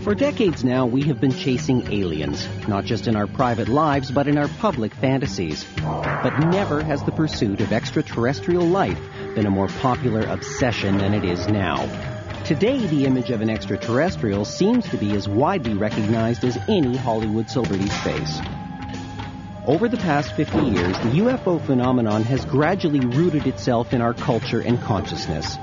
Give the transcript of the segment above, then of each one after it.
For decades now, we have been chasing aliens, not just in our private lives, but in our public fantasies. But never has the pursuit of extraterrestrial life been a more popular obsession than it is now. Today, the image of an extraterrestrial seems to be as widely recognized as any Hollywood celebrity's face. Over the past 50 years, the UFO phenomenon has gradually rooted itself in our culture and consciousness.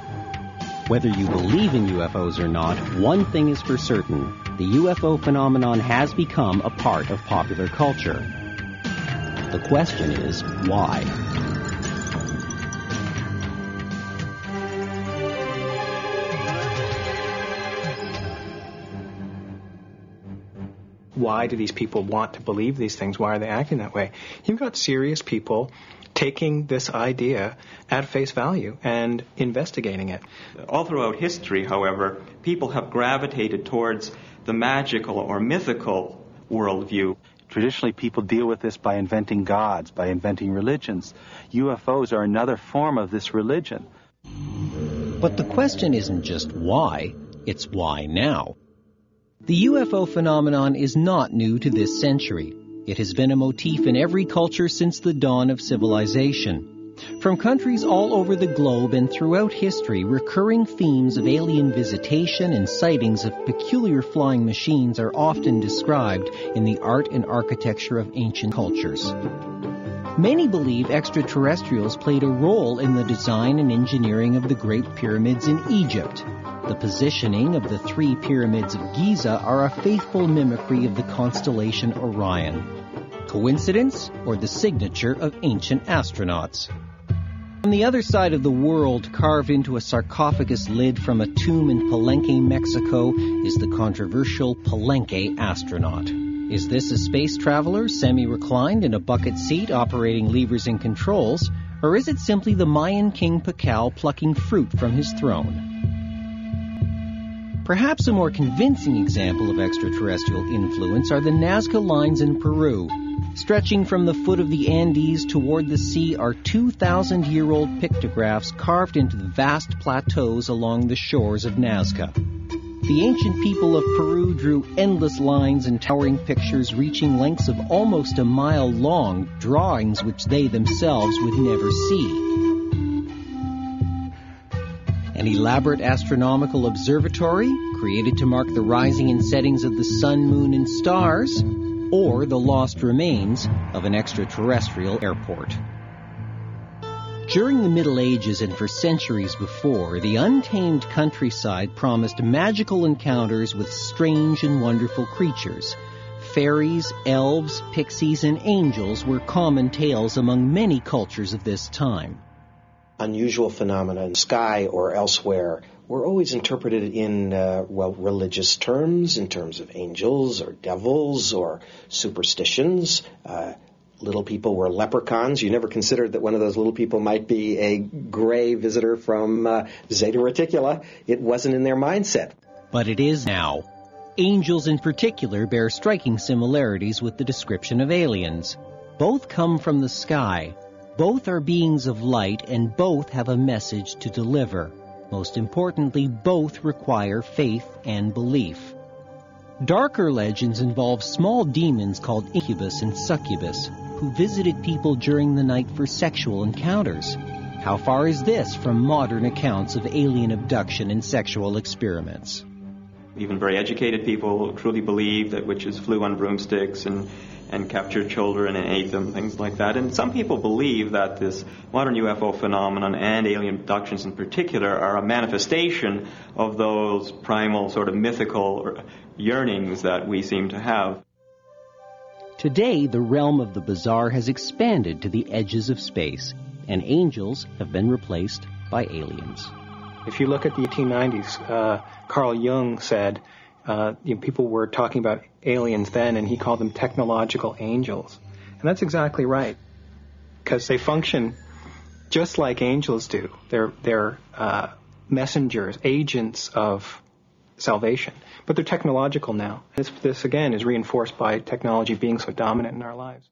Whether you believe in UFOs or not, one thing is for certain. The UFO phenomenon has become a part of popular culture. The question is, why? Why do these people want to believe these things? Why are they acting that way? You've got serious people taking this idea at face value and investigating it. All throughout history, however, people have gravitated towards the magical or mythical worldview. Traditionally, people deal with this by inventing gods, by inventing religions. UFOs are another form of this religion. But the question isn't just why, it's why now. The UFO phenomenon is not new to this century. It has been a motif in every culture since the dawn of civilization. From countries all over the globe and throughout history, recurring themes of alien visitation and sightings of peculiar flying machines are often described in the art and architecture of ancient cultures. Many believe extraterrestrials played a role in the design and engineering of the Great Pyramids in Egypt. The positioning of the 3 pyramids of Giza are a faithful mimicry of the constellation Orion. Coincidence, or the signature of ancient astronauts? On the other side of the world, carved into a sarcophagus lid from a tomb in Palenque, Mexico, is the controversial Palenque astronaut. Is this a space traveler, semi-reclined in a bucket seat operating levers and controls, or is it simply the Mayan king Pacal plucking fruit from his throne? Perhaps a more convincing example of extraterrestrial influence are the Nazca lines in Peru. Stretching from the foot of the Andes toward the sea are 2,000-year-old pictographs carved into the vast plateaus along the shores of Nazca. The ancient people of Peru drew endless lines and towering pictures reaching lengths of almost a mile long, drawings which they themselves would never see. An elaborate astronomical observatory created to mark the rising and settings of the sun, moon, and stars, or the lost remains of an extraterrestrial airport. During the Middle Ages and for centuries before, the untamed countryside promised magical encounters with strange and wonderful creatures. Fairies, elves, pixies, and angels were common tales among many cultures of this time. Unusual phenomena in the sky or elsewhere were always interpreted in, religious terms, in terms of angels or devils or superstitions. Little people were leprechauns. You never considered that one of those little people might be a gray visitor from Zeta Reticula. It wasn't in their mindset. But it is now. Angels in particular bear striking similarities with the description of aliens. Both come from the sky. Both are beings of light, and both have a message to deliver. Most importantly, both require faith and belief. Darker legends involve small demons called incubus and succubus, who visited people during the night for sexual encounters. How far is this from modern accounts of alien abduction and sexual experiments? Even very educated people truly believe that witches flew on broomsticks and captured children and ate them, things like that. And some people believe that this modern UFO phenomenon and alien abductions in particular are a manifestation of those primal sort of mythical yearnings that we seem to have. Today, the realm of the bizarre has expanded to the edges of space, and angels have been replaced by aliens. If you look at the 1890s, Carl Jung said people were talking about aliens then, and he called them technological angels. And that's exactly right, because they function just like angels do. They're messengers, agents of salvation. But they're technological now. This again, is reinforced by technology being so dominant in our lives.